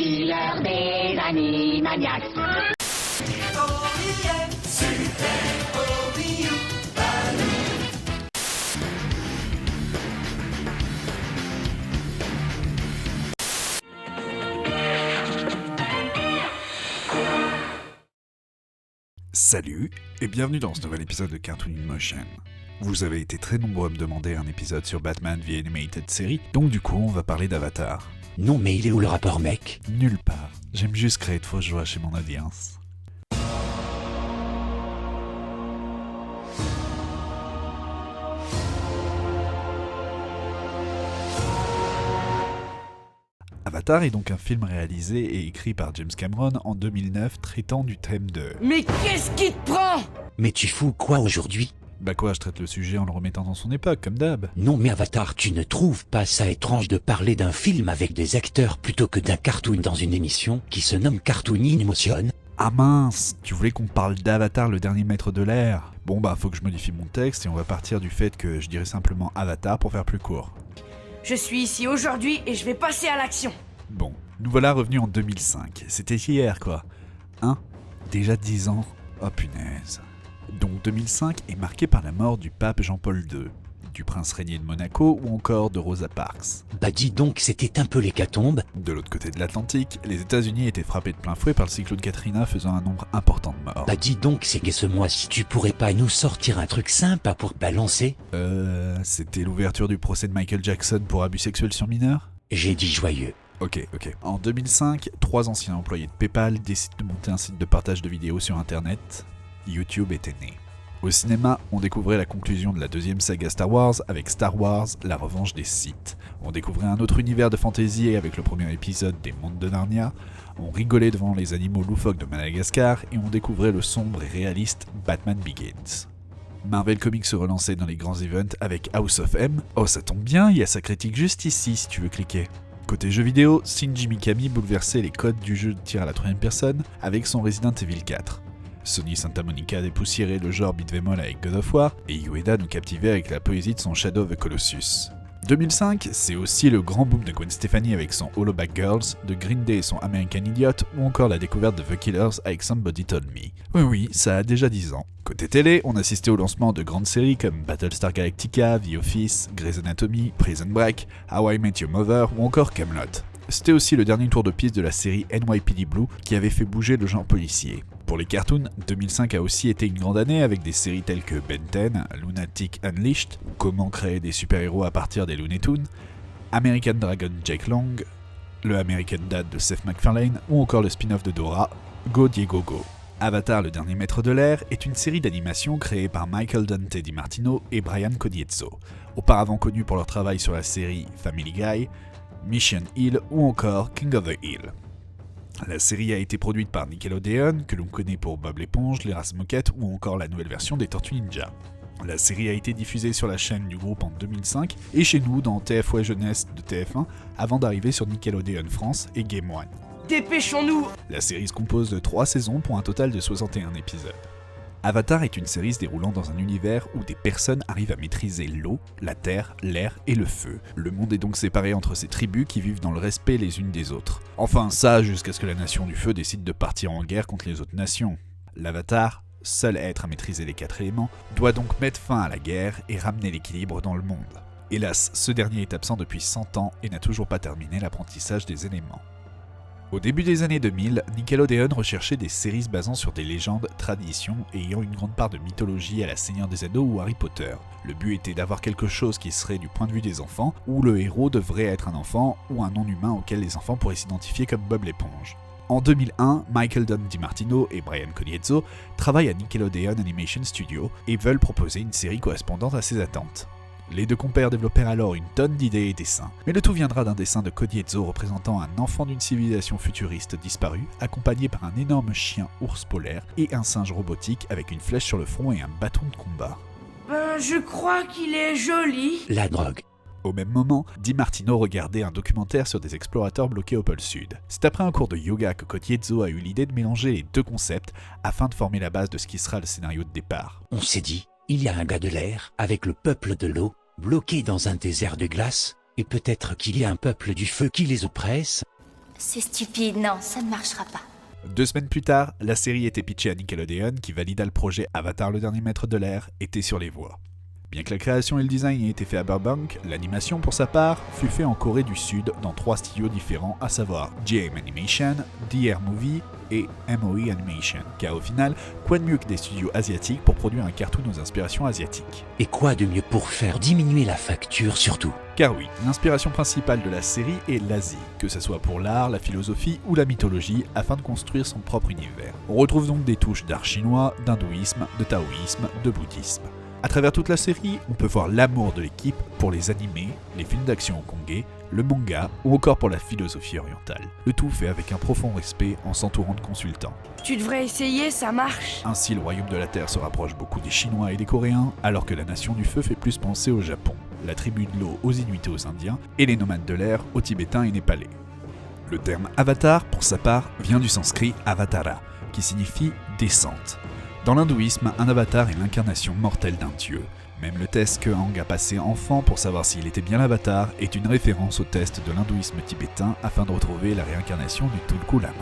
killer des animaniacs. Salut et bienvenue dans ce nouvel épisode de Cartoon in Motion. Vous avez été très nombreux à me demander un épisode sur Batman The Animated Series, donc du coup on va parler d'Avatar. Non mais il est où le rapport mec ? Nulle part, j'aime juste créer de fausses joies chez mon audience. Avatar est donc un film réalisé et écrit par James Cameron en 2009 traitant du thème de... Mais qu'est-ce qui te prend ? Mais tu fous quoi aujourd'hui ? Bah quoi, je traite le sujet en le remettant dans son époque, comme d'hab. Non mais Avatar, tu ne trouves pas ça étrange de parler d'un film avec des acteurs plutôt que d'un cartoon dans une émission qui se nomme Cartoon in Motion ? Ah mince, tu voulais qu'on parle d'Avatar, le dernier maître de l'air ? Bon bah faut que je modifie mon texte et on va partir du fait que je dirais simplement Avatar pour faire plus court. Je suis ici aujourd'hui et je vais passer à l'action. Bon, nous voilà revenus en 2005. C'était hier quoi. Hein ? Déjà 10 ans ? Oh punaise. Donc 2005 est marqué par la mort du pape Jean-Paul II, du prince régné de Monaco ou encore de Rosa Parks. Bah dis donc, c'était un peu l'hécatombe. De l'autre côté de l'Atlantique, les États-Unis étaient frappés de plein fouet par le cyclone Katrina faisant un nombre important de morts. Bah dis donc, c'est ce mois-ci, tu pourrais pas nous sortir un truc sympa pour balancer ? C'était l'ouverture du procès de Michael Jackson pour abus sexuels sur mineurs ? J'ai dit joyeux. Ok. En 2005, 3 anciens employés de PayPal décident de monter un site de partage de vidéos sur internet. YouTube était né. Au cinéma, on découvrait la conclusion de la deuxième saga Star Wars avec Star Wars, la revanche des Sith. On découvrait un autre univers de fantasy avec le premier épisode des Mondes de Narnia. On rigolait devant les animaux loufoques de Madagascar et on découvrait le sombre et réaliste Batman Begins. Marvel Comics se relançait dans les grands events avec House of M. Oh ça tombe bien, il y a sa critique juste ici si tu veux cliquer. Côté jeux vidéo, Shinji Mikami bouleversait les codes du jeu de tir à la troisième personne avec son Resident Evil 4. Sony Santa Monica dépoussiérait le genre beat'em all avec God of War, et Ueda nous captivait avec la poésie de son Shadow of the Colossus. 2005, c'est aussi le grand boom de Gwen Stefani avec son Hollaback Girls, de Green Day et son American Idiot, ou encore la découverte de The Killers avec Somebody Told Me. Oui, ça a déjà 10 ans. Côté télé, on assistait au lancement de grandes séries comme Battlestar Galactica, The Office, Grey's Anatomy, Prison Break, How I Met Your Mother ou encore Camelot. C'était aussi le dernier tour de piste de la série NYPD Blue qui avait fait bouger le genre policier. Pour les cartoons, 2005 a aussi été une grande année avec des séries telles que Ben 10, Lunatic Unleashed, ou Comment créer des super-héros à partir des Looney Tunes, American Dragon Jake Long, le American Dad de Seth MacFarlane ou encore le spin-off de Dora, Go Diego Go. Avatar, le dernier maître de l'air, est une série d'animation créée par Michael Dante DiMartino et Brian Coniezzo, auparavant connus pour leur travail sur la série Family Guy, Mission Hill ou encore King of the Hill. La série a été produite par Nickelodeon, que l'on connaît pour Bob l'éponge, les Races Moquettes ou encore la nouvelle version des Tortues Ninja. La série a été diffusée sur la chaîne du groupe en 2005 et chez nous dans TF1 Jeunesse de TF1 avant d'arriver sur Nickelodeon France et Game One. Dépêchons-nous ! La série se compose de 3 saisons pour un total de 61 épisodes. Avatar est une série se déroulant dans un univers où des personnes arrivent à maîtriser l'eau, la terre, l'air et le feu. Le monde est donc séparé entre ces tribus qui vivent dans le respect les unes des autres. Enfin ça jusqu'à ce que la nation du feu décide de partir en guerre contre les autres nations. L'Avatar, seul être à maîtriser les 4 éléments, doit donc mettre fin à la guerre et ramener l'équilibre dans le monde. Hélas, ce dernier est absent depuis 100 ans et n'a toujours pas terminé l'apprentissage des éléments. Au début des années 2000, Nickelodeon recherchait des séries se basant sur des légendes, traditions et ayant une grande part de mythologie à la Seigneur des Anneaux ou Harry Potter. Le but était d'avoir quelque chose qui serait du point de vue des enfants, où le héros devrait être un enfant ou un non-humain auquel les enfants pourraient s'identifier comme Bob l'éponge. En 2001, Michael Don DiMartino et Brian Coniezzo travaillent à Nickelodeon Animation Studio et veulent proposer une série correspondante à ces attentes. Les deux compères développèrent alors une tonne d'idées et dessins, mais le tout viendra d'un dessin de Coniezzo représentant un enfant d'une civilisation futuriste disparue, accompagné par un énorme chien ours polaire et un singe robotique avec une flèche sur le front et un bâton de combat. Je crois qu'il est joli. La drogue. Au même moment, DiMartino regardait un documentaire sur des explorateurs bloqués au pôle Sud. C'est après un cours de yoga que Coniezzo a eu l'idée de mélanger les deux concepts afin de former la base de ce qui sera le scénario de départ. On s'est dit, il y a un gars de l'air avec le peuple de l'eau, bloqué dans un désert de glace, et peut-être qu'il y a un peuple du feu qui les oppresse. C'est stupide, non, ça ne marchera pas. 2 semaines plus tard, la série était pitchée à Nickelodeon qui valida le projet Avatar le dernier maître de l'air, était sur les voies. Bien que la création et le design aient été faits à Burbank, l'animation pour sa part fut faite en Corée du Sud dans 3 studios différents, à savoir JM Animation, DR Movie et MOE Animation, car au final, quoi de mieux que des studios asiatiques pour produire un cartoon aux inspirations asiatiques. Et quoi de mieux pour faire diminuer la facture surtout? Car oui, l'inspiration principale de la série est l'Asie, que ce soit pour l'art, la philosophie ou la mythologie, afin de construire son propre univers. On retrouve donc des touches d'art chinois, d'hindouisme, de taoïsme, de bouddhisme. À travers toute la série, on peut voir l'amour de l'équipe pour les animés, les films d'action hongkongais, le manga ou encore pour la philosophie orientale. Le tout fait avec un profond respect en s'entourant de consultants. Tu devrais essayer, ça marche. Ainsi, le royaume de la Terre se rapproche beaucoup des Chinois et des Coréens, alors que la nation du feu fait plus penser au Japon, la tribu de l'eau aux Inuits et aux Indiens, et les nomades de l'air aux Tibétains et Népalais. Le terme avatar, pour sa part, vient du sanskrit avatara, qui signifie descente. Dans l'hindouisme, un avatar est l'incarnation mortelle d'un dieu. Même le test que Aang a passé enfant pour savoir s'il était bien l'avatar est une référence au test de l'hindouisme tibétain afin de retrouver la réincarnation du Tulku Lama.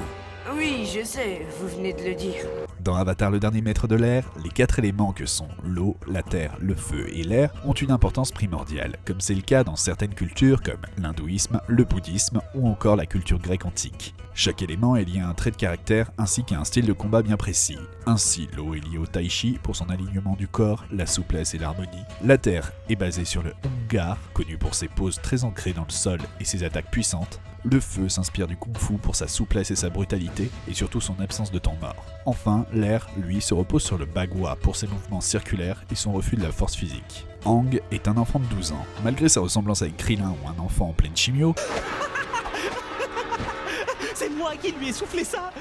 Oui, je sais, vous venez de le dire. Dans Avatar le dernier maître de l'air, les 4 éléments que sont l'eau, la terre, le feu et l'air ont une importance primordiale, comme c'est le cas dans certaines cultures comme l'hindouisme, le bouddhisme ou encore la culture grecque antique. Chaque élément est lié à un trait de caractère ainsi qu'à un style de combat bien précis. Ainsi, l'eau est liée au tai chi pour son alignement du corps, la souplesse et l'harmonie. La terre est basée sur le Hung-gar, connu pour ses poses très ancrées dans le sol et ses attaques puissantes. Le feu s'inspire du kung-fu pour sa souplesse et sa brutalité, et surtout son absence de temps mort. Enfin, l'air, lui, se repose sur le bagua pour ses mouvements circulaires et son refus de la force physique. Aang est un enfant de 12 ans. Malgré sa ressemblance avec Krillin ou un enfant en pleine chimio, C'est moi qui lui ai soufflé ça!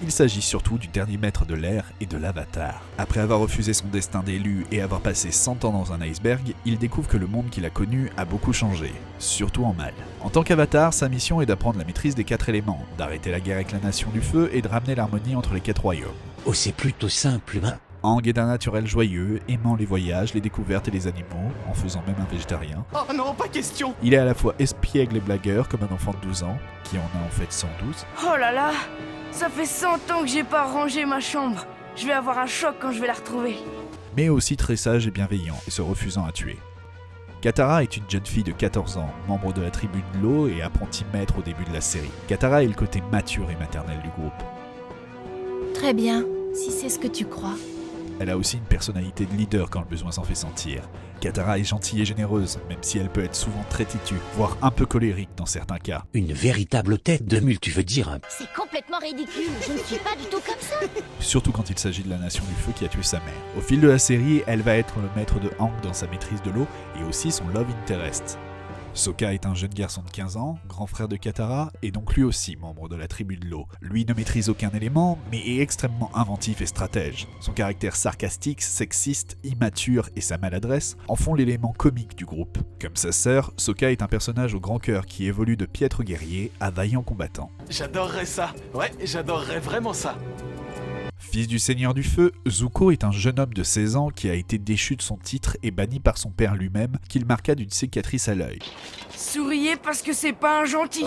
il s'agit surtout du dernier maître de l'air et de l'avatar. Après avoir refusé son destin d'élu et avoir passé 100 ans dans un iceberg, il découvre que le monde qu'il a connu a beaucoup changé, surtout en mal. En tant qu'avatar, sa mission est d'apprendre la maîtrise des 4 éléments, d'arrêter la guerre avec la nation du feu et de ramener l'harmonie entre les 4 royaumes. Oh, c'est plutôt simple, hein? Aang est d'un naturel joyeux, aimant les voyages, les découvertes et les animaux, en faisant même un végétarien. Oh non, pas question! Il est à la fois espiègle et blagueur comme un enfant de 12 ans, qui en a en fait 112. Oh là là, ça fait 100 ans que j'ai pas rangé ma chambre. Je vais avoir un choc quand je vais la retrouver. Mais aussi très sage et bienveillant, et se refusant à tuer. Katara est une jeune fille de 14 ans, membre de la tribu de l'eau et apprenti maître au début de la série. Katara est le côté mature et maternel du groupe. Très bien, si c'est ce que tu crois. Elle a aussi une personnalité de leader quand le besoin s'en fait sentir. Katara est gentille et généreuse, même si elle peut être souvent très têtue, voire un peu colérique dans certains cas. Une véritable tête de mule, tu veux dire, hein? C'est complètement ridicule, je ne suis pas du tout comme ça. Surtout quand il s'agit de la nation du feu qui a tué sa mère. Au fil de la série, elle va être le maître de Aang dans sa maîtrise de l'eau et aussi son love interest. Sokka est un jeune garçon de 15 ans, grand frère de Katara, et donc lui aussi membre de la tribu de l'eau. Lui ne maîtrise aucun élément, mais est extrêmement inventif et stratège. Son caractère sarcastique, sexiste, immature et sa maladresse en font l'élément comique du groupe. Comme sa sœur, Sokka est un personnage au grand cœur qui évolue de piètre guerrier à vaillant combattant. J'adorerais ça! Ouais, j'adorerais vraiment ça! Fils du Seigneur du Feu, Zuko est un jeune homme de 16 ans qui a été déchu de son titre et banni par son père lui-même, qu'il marqua d'une cicatrice à l'œil. Souriez parce que c'est pas un gentil.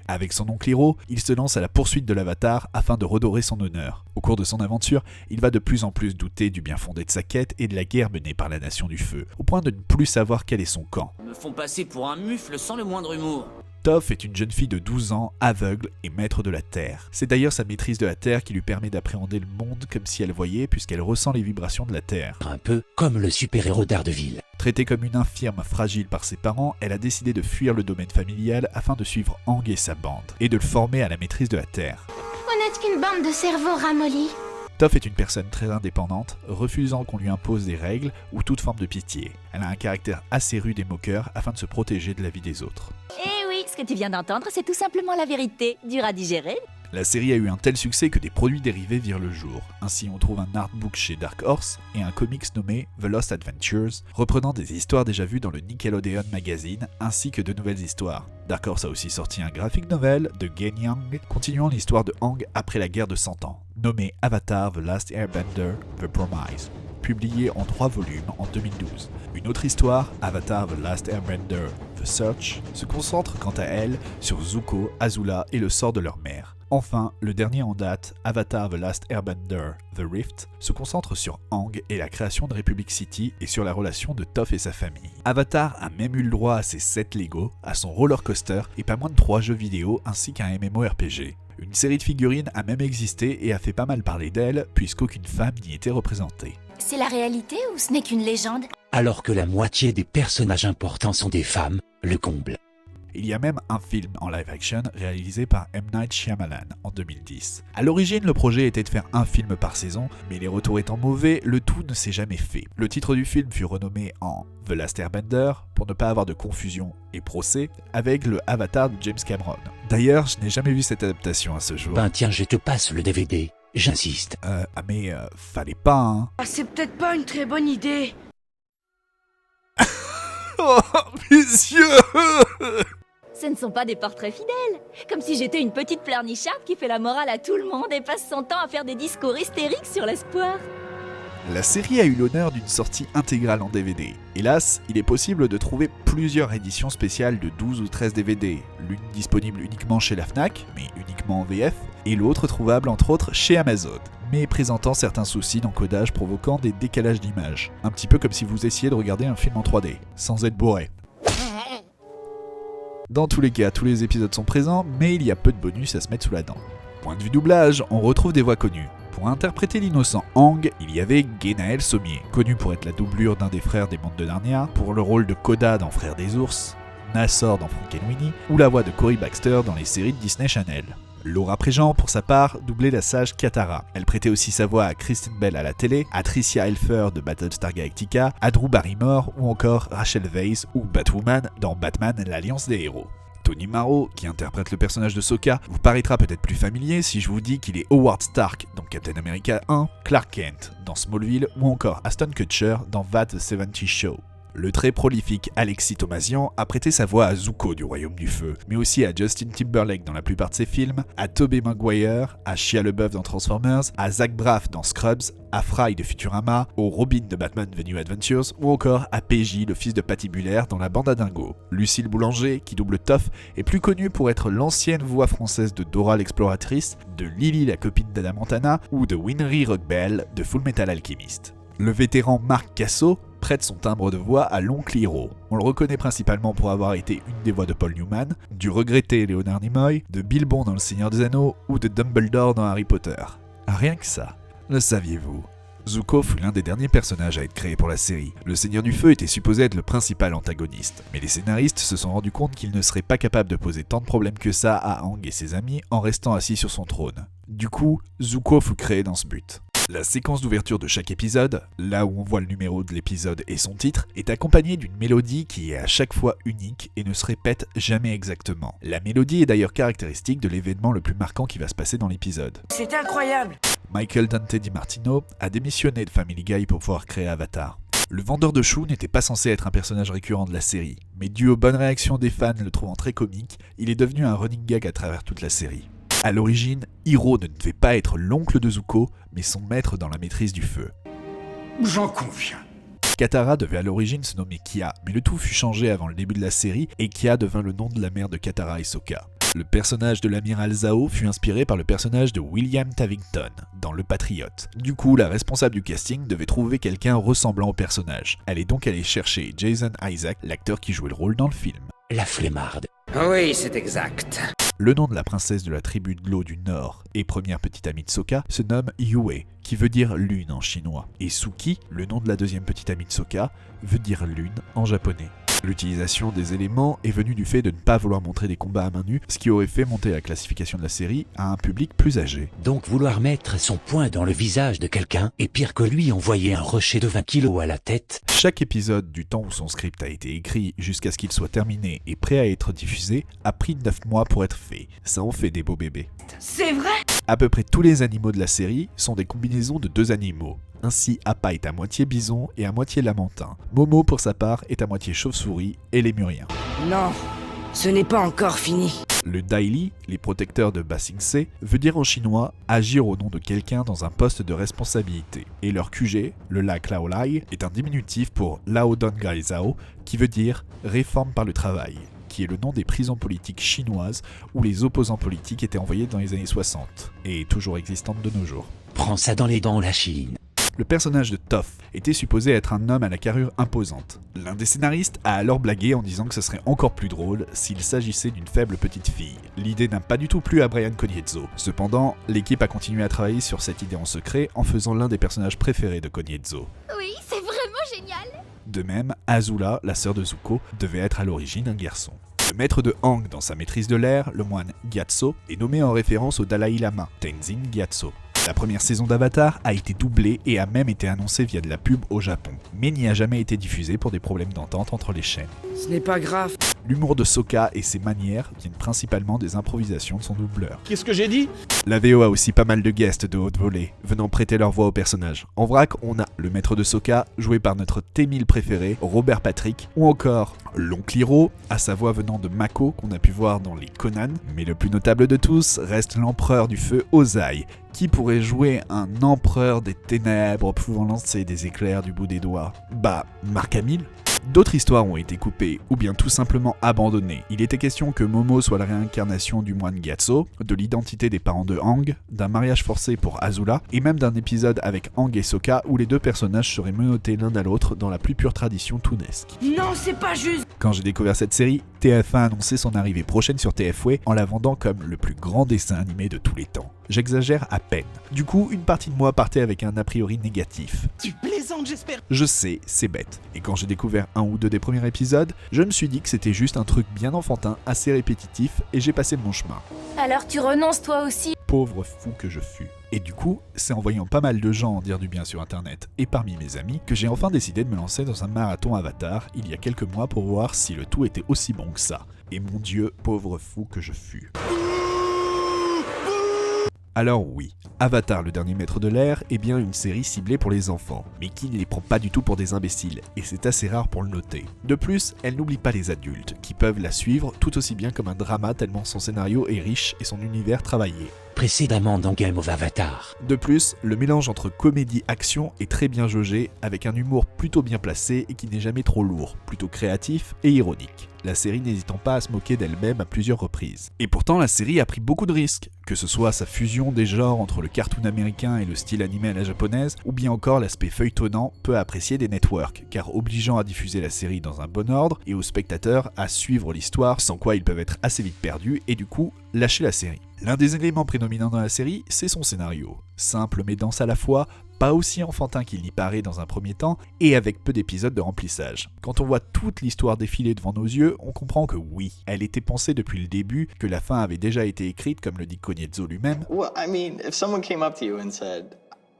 Avec son oncle Hiro, il se lance à la poursuite de l'Avatar afin de redorer son honneur. Au cours de son aventure, il va de plus en plus douter du bien fondé de sa quête et de la guerre menée par la Nation du Feu, au point de ne plus savoir quel est son camp. Me font passer pour un mufle sans le moindre humour. Toph est une jeune fille de 12 ans, aveugle et maître de la Terre. C'est d'ailleurs sa maîtrise de la Terre qui lui permet d'appréhender le monde comme si elle voyait, puisqu'elle ressent les vibrations de la Terre. Un peu comme le super-héros d'Ardeville. Traitée comme une infirme fragile par ses parents, elle a décidé de fuir le domaine familial afin de suivre Aang et sa bande, et de le former à la maîtrise de la Terre. On n'est qu'une bande de cerveaux ramollis. Toph est une personne très indépendante, refusant qu'on lui impose des règles ou toute forme de pitié. Elle a un caractère assez rude et moqueur afin de se protéger de la vie des autres. Eh oui, ce que tu viens d'entendre, c'est tout simplement la vérité. Dur à digérer. La série a eu un tel succès que des produits dérivés virent le jour. Ainsi, on trouve un artbook chez Dark Horse et un comics nommé The Lost Adventures, reprenant des histoires déjà vues dans le Nickelodeon Magazine, ainsi que de nouvelles histoires. Dark Horse a aussi sorti un graphic novel de Genyang, continuant l'histoire de Aang après la guerre de 100 ans, nommé Avatar The Last Airbender The Promise. publié en 3 volumes en 2012. Une autre histoire, Avatar The Last Airbender, The Search, se concentre quant à elle sur Zuko, Azula et le sort de leur mère. Enfin, le dernier en date, Avatar The Last Airbender, The Rift, se concentre sur Aang et la création de Republic City et sur la relation de Toph et sa famille. Avatar a même eu le droit à ses 7 Lego, à son roller coaster et pas moins de 3 jeux vidéo ainsi qu'un MMORPG. Une série de figurines a même existé et a fait pas mal parler d'elle puisqu'aucune femme n'y était représentée. C'est la réalité ou ce n'est qu'une légende? Alors que la moitié des personnages importants sont des femmes, le comble. Il y a même un film en live action réalisé par M. Night Shyamalan en 2010. A l'origine, le projet était de faire un film par saison, mais les retours étant mauvais, le tout ne s'est jamais fait. Le titre du film fut renommé en The Last Airbender, pour ne pas avoir de confusion et procès, avec le Avatar de James Cameron. D'ailleurs, je n'ai jamais vu cette adaptation à ce jour. Ben tiens, je te passe le DVD, j'insiste. Mais fallait pas, hein. Ah, c'est peut-être pas une très bonne idée. Oh, messieurs! Ce ne sont pas des portraits fidèles. Comme si j'étais une petite pleurnicharde qui fait la morale à tout le monde et passe son temps à faire des discours hystériques sur l'espoir. La série a eu l'honneur d'une sortie intégrale en DVD. Hélas, il est possible de trouver plusieurs éditions spéciales de 12 ou 13 DVD, l'une disponible uniquement chez la Fnac, mais uniquement en VF, et l'autre trouvable entre autres chez Amazon, mais présentant certains soucis d'encodage provoquant des décalages d'images. Un petit peu comme si vous essayiez de regarder un film en 3D, sans être bourré. Dans tous les cas, tous les épisodes sont présents, mais il y a peu de bonus à se mettre sous la dent. Point de vue doublage, on retrouve des voix connues. Pour interpréter l'innocent Aang, il y avait Genaël Sommier, connu pour être la doublure d'un des frères des mondes de Narnia, pour le rôle de Koda dans Frères des ours, Nassor dans Frankenweenie, ou la voix de Cory Baxter dans les séries de Disney Channel. Laura Préjean, pour sa part, doublait la sage Katara. Elle prêtait aussi sa voix à Kristen Bell à la télé, à Tricia Helfer de Battlestar Galactica, à Drew Barrymore ou encore Rachel Weisz ou Batwoman dans Batman l'Alliance des héros. Tony Marrow, qui interprète le personnage de Sokka, vous paraîtra peut-être plus familier si je vous dis qu'il est Howard Stark dans Captain America 1, Clark Kent dans Smallville ou encore Aston Kutcher dans That the 70 Show. Le très prolifique Alexis Thomasian a prêté sa voix à Zuko du Royaume du Feu, mais aussi à Justin Timberlake dans la plupart de ses films, à Tobey Maguire, à Shia LaBeouf dans Transformers, à Zach Braff dans Scrubs, à Fry de Futurama, au Robin de Batman The New Adventures, ou encore à PJ, le fils de Patibulaire dans La Bande à Dingo. Lucille Boulanger, qui double Toph, est plus connue pour être l'ancienne voix française de Dora l'exploratrice, de Lily la copine d'Hannah Montana, ou de Winry Rockbell de Full Metal Alchemist. Le vétéran Marc Cassot prête son timbre de voix à l'oncle Hiro. On le reconnaît principalement pour avoir été une des voix de Paul Newman, du regretté Léonard Nimoy, de Bilbon dans Le Seigneur des Anneaux ou de Dumbledore dans Harry Potter. Rien que ça. Le saviez-vous ? Zuko fut l'un des derniers personnages à être créé pour la série. Le Seigneur du Feu était supposé être le principal antagoniste, mais les scénaristes se sont rendus compte qu'il ne serait pas capable de poser tant de problèmes que ça à Aang et ses amis en restant assis sur son trône. Du coup, Zuko fut créé dans ce but. La séquence d'ouverture de chaque épisode, là où on voit le numéro de l'épisode et son titre, est accompagnée d'une mélodie qui est à chaque fois unique et ne se répète jamais exactement. La mélodie est d'ailleurs caractéristique de l'événement le plus marquant qui va se passer dans l'épisode. C'est incroyable. Michael Dante DiMartino a démissionné de Family Guy pour pouvoir créer Avatar. Le vendeur de choux n'était pas censé être un personnage récurrent de la série, mais dû aux bonnes réactions des fans le trouvant très comique, il est devenu un running gag à travers toute la série. A l'origine, Hiro ne devait pas être l'oncle de Zuko, mais son maître dans la maîtrise du feu. J'en conviens. Katara devait à l'origine se nommer Kia, mais le tout fut changé avant le début de la série et Kia devint le nom de la mère de Katara et Sokka. Le personnage de l'amiral Zhao fut inspiré par le personnage de William Tavington dans Le Patriote. Du coup, la responsable du casting devait trouver quelqu'un ressemblant au personnage. Elle est donc allée chercher Jason Isaac, l'acteur qui jouait le rôle dans le film. La flemmarde. Oui, c'est exact. Le nom de la princesse de la tribu de l'eau du Nord et première petite amie de Sokka se nomme Yue, qui veut dire lune en chinois. Et Suki, le nom de la deuxième petite amie de Sokka, veut dire lune en japonais. L'utilisation des éléments est venue du fait de ne pas vouloir montrer des combats à main nue, ce qui aurait fait monter la classification de la série à un public plus âgé. Donc vouloir mettre son poing dans le visage de quelqu'un, et pire que lui envoyer un rocher de 20 kilos à la tête. Chaque épisode du temps où son script a été écrit jusqu'à ce qu'il soit terminé et prêt à être diffusé a pris 9 mois pour être fait. Ça en fait des beaux bébés. C'est vrai? À peu près tous les animaux de la série sont des combinaisons de 2 animaux. Ainsi, Appa est à moitié bison et à moitié lamentin. Momo, pour sa part, est à moitié chauve-souris et lémurien. Non, ce n'est pas encore fini. Le Daili, les protecteurs de Ba Sing Se, veut dire en chinois agir au nom de quelqu'un dans un poste de responsabilité. Et leur QG, le lac Lao Lai, est un diminutif pour Lao Don Gai Zhao, qui veut dire réforme par le travail, qui est le nom des prisons politiques chinoises où les opposants politiques étaient envoyés dans les années 60, et toujours existantes de nos jours. Prends ça dans les dents, la Chine. Le personnage de Toph était supposé être un homme à la carrure imposante. L'un des scénaristes a alors blagué en disant que ce serait encore plus drôle s'il s'agissait d'une faible petite fille. L'idée n'a pas du tout plu à Brian Konietzko. Cependant, l'équipe a continué à travailler sur cette idée en secret en faisant l'un des personnages préférés de Konietzko. Oui, c'est vraiment génial. De même, Azula, la sœur de Zuko, devait être à l'origine un garçon. Le maître de Aang dans sa maîtrise de l'air, le moine Gyatso, est nommé en référence au Dalai Lama, Tenzin Gyatso. La première saison d'Avatar a été doublée et a même été annoncée via de la pub au Japon, mais n'y a jamais été diffusée pour des problèmes d'entente entre les chaînes. Ce n'est pas grave. L'humour de Sokka et ses manières viennent principalement des improvisations de son doubleur. Qu'est-ce que j'ai dit? La VO a aussi pas mal de guests de haute volée, venant prêter leur voix au personnage. En vrac, on a le maître de Sokka, joué par notre T-1000 préféré, Robert Patrick, ou encore l'oncle Hiro, à sa voix venant de Mako, qu'on a pu voir dans les Conan. Mais le plus notable de tous reste l'empereur du feu Ozai, qui pourrait jouer un empereur des ténèbres pouvant lancer des éclairs du bout des doigts. Bah, Mark Hamill. D'autres histoires ont été coupées ou bien tout simplement abandonnées. Il était question que Momo soit la réincarnation du moine Gyatso, de l'identité des parents de Aang, d'un mariage forcé pour Azula, et même d'un épisode avec Aang et Sokka où les deux personnages seraient menottés l'un à l'autre dans la plus pure tradition toonesque. Non, c'est pas juste. Quand j'ai découvert cette série, TF1 a annoncé son arrivée prochaine sur TF-Way en la vendant comme le plus grand dessin animé de tous les temps. J'exagère à peine. Du coup, une partie de moi partait avec un a priori négatif. Tu plaisantes, j'espère. Je sais, c'est bête. Et quand j'ai découvert un ou deux des premiers épisodes, je me suis dit que c'était juste un truc bien enfantin, assez répétitif, et j'ai passé mon chemin. Alors tu renonces toi aussi? Pauvre fou que je fus. Et du coup, c'est en voyant pas mal de gens en dire du bien sur internet et parmi mes amis que j'ai enfin décidé de me lancer dans un marathon Avatar il y a quelques mois pour voir si le tout était aussi bon que ça. Et mon Dieu, pauvre fou que je fus. Alors oui, Avatar, le dernier maître de l'air, est bien une série ciblée pour les enfants, mais qui ne les prend pas du tout pour des imbéciles, et c'est assez rare pour le noter. De plus, elle n'oublie pas les adultes, qui peuvent la suivre tout aussi bien comme un drama tellement son scénario est riche et son univers travaillé. Précédemment dans Game of Avatar. De plus, le mélange entre comédie-action est très bien jaugé, avec un humour plutôt bien placé et qui n'est jamais trop lourd, plutôt créatif et ironique. La série n'hésitant pas à se moquer d'elle-même à plusieurs reprises. Et pourtant, la série a pris beaucoup de risques, que ce soit sa fusion des genres entre le cartoon américain et le style animé à la japonaise, ou bien encore l'aspect feuilletonnant peu apprécié des networks, car obligeant à diffuser la série dans un bon ordre et aux spectateurs à suivre l'histoire, sans quoi ils peuvent être assez vite perdus et du coup lâcher la série. L'un des éléments prédominants dans la série, c'est son scénario. Simple mais dense à la fois, pas aussi enfantin qu'il y paraît dans un premier temps, et avec peu d'épisodes de remplissage. Quand on voit toute l'histoire défiler devant nos yeux, on comprend que oui, elle était pensée depuis le début, que la fin avait déjà été écrite, comme le dit Konietzko lui-même. Well, I mean, if someone came up to you and said,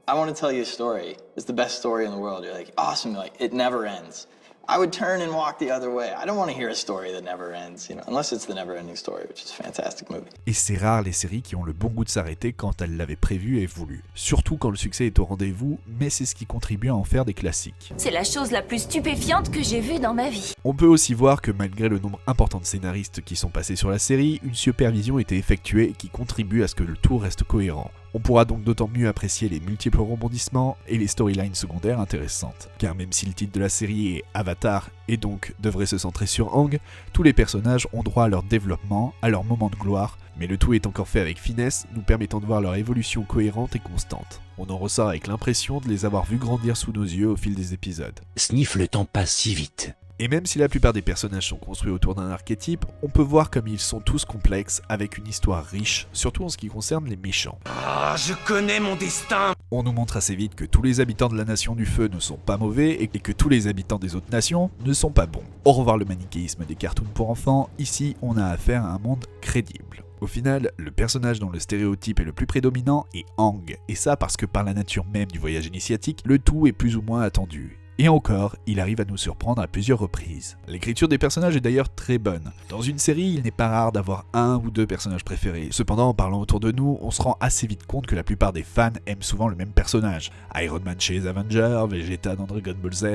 I want to tell you a story, it's the best story in the world, you're like, awesome, like, it never ends. I would turn and walk the other way. I don't want to hear a story that never ends, you know, unless it's the never-ending story, which is a fantastic movie. Et c'est rare les séries qui ont le bon goût de s'arrêter quand elles l'avaient prévu et voulu. Surtout quand le succès est au rendez-vous, mais c'est ce qui contribue à en faire des classiques. C'est la chose la plus stupéfiante que j'ai vue dans ma vie. On peut aussi voir que malgré le nombre important de scénaristes qui sont passés sur la série, une supervision était effectuée qui contribue à ce que le tout reste cohérent. On pourra donc d'autant mieux apprécier les multiples rebondissements et les storylines secondaires intéressantes. Car même si le titre de la série est Avatar et donc devrait se centrer sur Aang, tous les personnages ont droit à leur développement, à leur moment de gloire, mais le tout est encore fait avec finesse, nous permettant de voir leur évolution cohérente et constante. On en ressort avec l'impression de les avoir vus grandir sous nos yeux au fil des épisodes. Sniff, le temps passe si vite. Et même si la plupart des personnages sont construits autour d'un archétype, on peut voir comme ils sont tous complexes, avec une histoire riche, surtout en ce qui concerne les méchants. Ah, je connais mon destin. On nous montre assez vite que tous les habitants de la Nation du Feu ne sont pas mauvais et que tous les habitants des autres nations ne sont pas bons. Au revoir le manichéisme des cartoons pour enfants, ici on a affaire à un monde crédible. Au final, le personnage dont le stéréotype est le plus prédominant est Aang, et ça parce que par la nature même du voyage initiatique, le tout est plus ou moins attendu. Et encore, il arrive à nous surprendre à plusieurs reprises. L'écriture des personnages est d'ailleurs très bonne. Dans une série, il n'est pas rare d'avoir un ou deux personnages préférés. Cependant, en parlant autour de nous, on se rend assez vite compte que la plupart des fans aiment souvent le même personnage. Iron Man chez les Avengers, Vegeta dans Dragon Ball Z.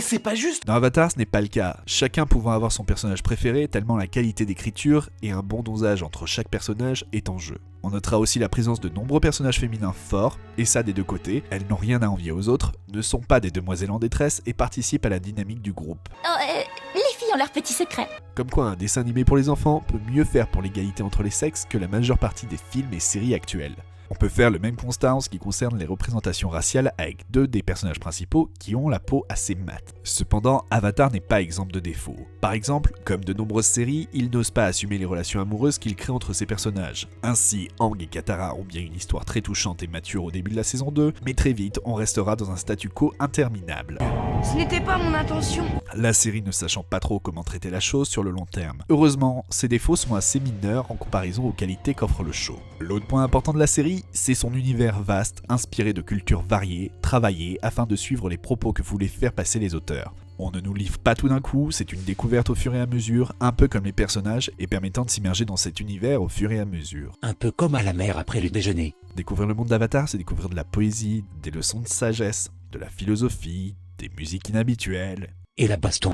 C'est pas juste. Dans Avatar, ce n'est pas le cas, chacun pouvant avoir son personnage préféré tellement la qualité d'écriture et un bon dosage entre chaque personnage est en jeu. On notera aussi la présence de nombreux personnages féminins forts, et ça des deux côtés, elles n'ont rien à envier aux autres, ne sont pas des demoiselles en détresse et participent à la dynamique du groupe. Les filles ont leurs petits secrets. Comme quoi un dessin animé pour les enfants peut mieux faire pour l'égalité entre les sexes que la majeure partie des films et séries actuelles. On peut faire le même constat en ce qui concerne les représentations raciales avec deux des personnages principaux qui ont la peau assez mate. Cependant, Avatar n'est pas exempt de défauts. Par exemple, comme de nombreuses séries, il n'ose pas assumer les relations amoureuses qu'il crée entre ses personnages. Ainsi, Aang et Katara ont bien une histoire très touchante et mature au début de la saison 2, mais très vite, on restera dans un statu quo interminable. Ce n'était pas mon intention. La série ne sachant pas trop comment traiter la chose sur le long terme. Heureusement, ces défauts sont assez mineurs en comparaison aux qualités qu'offre le show. L'autre point important de la série, c'est son univers vaste, inspiré de cultures variées, travaillées afin de suivre les propos que voulaient faire passer les auteurs. On ne nous livre pas tout d'un coup, c'est une découverte au fur et à mesure, un peu comme les personnages, et permettant de s'immerger dans cet univers au fur et à mesure. Un peu comme à la mer après le déjeuner. Découvrir le monde d'Avatar, c'est découvrir de la poésie, des leçons de sagesse, de la philosophie, des musiques inhabituelles. Et la baston.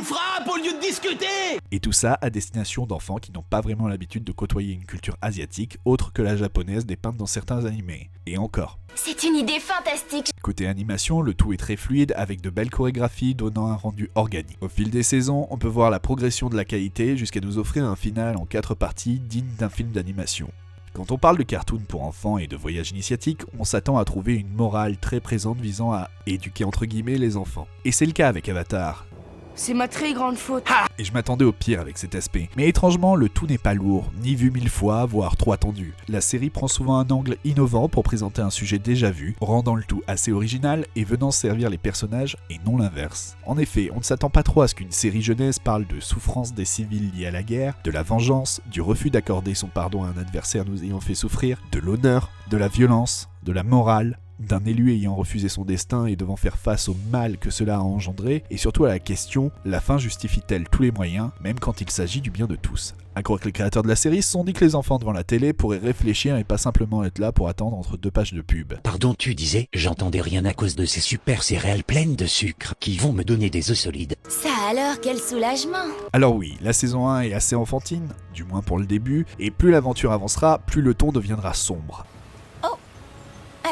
Frappe au lieu de discuter. Et tout ça à destination d'enfants qui n'ont pas vraiment l'habitude de côtoyer une culture asiatique autre que la japonaise dépeinte dans certains animés. Et encore. C'est une idée fantastique. Côté animation, le tout est très fluide avec de belles chorégraphies donnant un rendu organique. Au fil des saisons, on peut voir la progression de la qualité jusqu'à nous offrir un final en 4 parties digne d'un film d'animation. Quand on parle de cartoon pour enfants et de voyage initiatique, on s'attend à trouver une morale très présente visant à éduquer entre guillemets les enfants. Et c'est le cas avec Avatar. C'est ma très grande faute. Et je m'attendais au pire avec cet aspect. Mais étrangement, le tout n'est pas lourd, ni vu 1000 fois, voire trop attendu. La série prend souvent un angle innovant pour présenter un sujet déjà vu, rendant le tout assez original et venant servir les personnages et non l'inverse. En effet, on ne s'attend pas trop à ce qu'une série jeunesse parle de souffrance des civils liés à la guerre, de la vengeance, du refus d'accorder son pardon à un adversaire nous ayant fait souffrir, de l'honneur, de la violence, de la morale, d'un élu ayant refusé son destin et devant faire face au mal que cela a engendré, et surtout à la question, la fin justifie-t-elle tous les moyens, même quand il s'agit du bien de tous? À croire que les créateurs de la série se sont dit que les enfants devant la télé pourraient réfléchir et pas simplement être là pour attendre entre 2 pages de pub. Pardon, tu disais, j'entendais rien à cause de ces super céréales pleines de sucre qui vont me donner des œufs solides. Ça alors, quel soulagement. Alors oui, la saison 1 est assez enfantine, du moins pour le début, et plus l'aventure avancera, plus le ton deviendra sombre.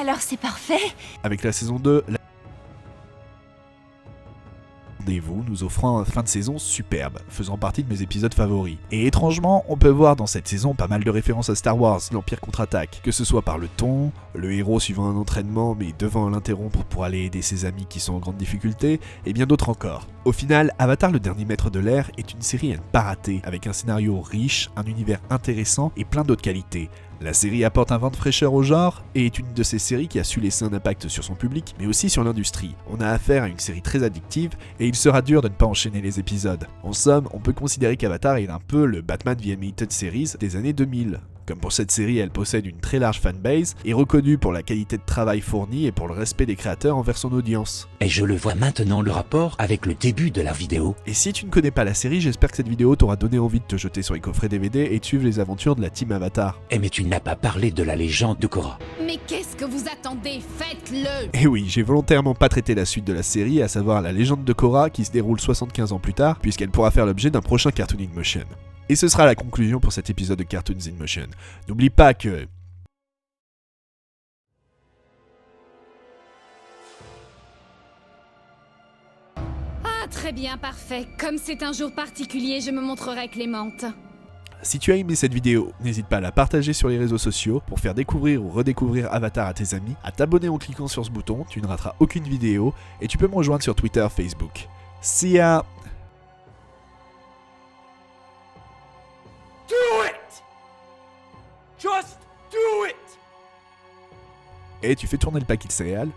Alors c'est parfait. Avec la saison 2, rendez-vous nous offrant un fin de saison superbe, faisant partie de mes épisodes favoris. Et étrangement, on peut voir dans cette saison pas mal de références à Star Wars, l'Empire contre-attaque, que ce soit par le ton, le héros suivant un entraînement mais devant l'interrompre pour aller aider ses amis qui sont en grande difficulté, et bien d'autres encore. Au final, Avatar le dernier maître de l'air est une série à ne pas rater, avec un scénario riche, un univers intéressant et plein d'autres qualités. La série apporte un vent de fraîcheur au genre et est une de ces séries qui a su laisser un impact sur son public, mais aussi sur l'industrie. On a affaire à une série très addictive et il sera dur de ne pas enchaîner les épisodes. En somme, on peut considérer qu'Avatar est un peu le Batman The Animated Series des années 2000. Comme pour cette série, elle possède une très large fanbase, est reconnue pour la qualité de travail fournie et pour le respect des créateurs envers son audience. Et je le vois maintenant le rapport avec le début de la vidéo. Et si tu ne connais pas la série, j'espère que cette vidéo t'aura donné envie de te jeter sur les coffrets DVD et de suivre les aventures de la team Avatar. Eh mais tu n'as pas parlé de la légende de Korra. Mais qu'est-ce que vous attendez? Faites-le! Et oui, j'ai volontairement pas traité la suite de la série, à savoir la légende de Korra qui se déroule 75 ans plus tard, puisqu'elle pourra faire l'objet d'un prochain Cartoon in Motion. Et ce sera la conclusion pour cet épisode de Cartoons in Motion. N'oublie pas que... Ah, très bien, parfait. Comme c'est un jour particulier, je me montrerai Clémente. Si tu as aimé cette vidéo, n'hésite pas à la partager sur les réseaux sociaux pour faire découvrir ou redécouvrir Avatar à tes amis, à t'abonner en cliquant sur ce bouton, tu ne rateras aucune vidéo, et tu peux me rejoindre sur Twitter, Facebook. See ya! Do it! Just do it! Et tu fais tourner le paquet de céréales.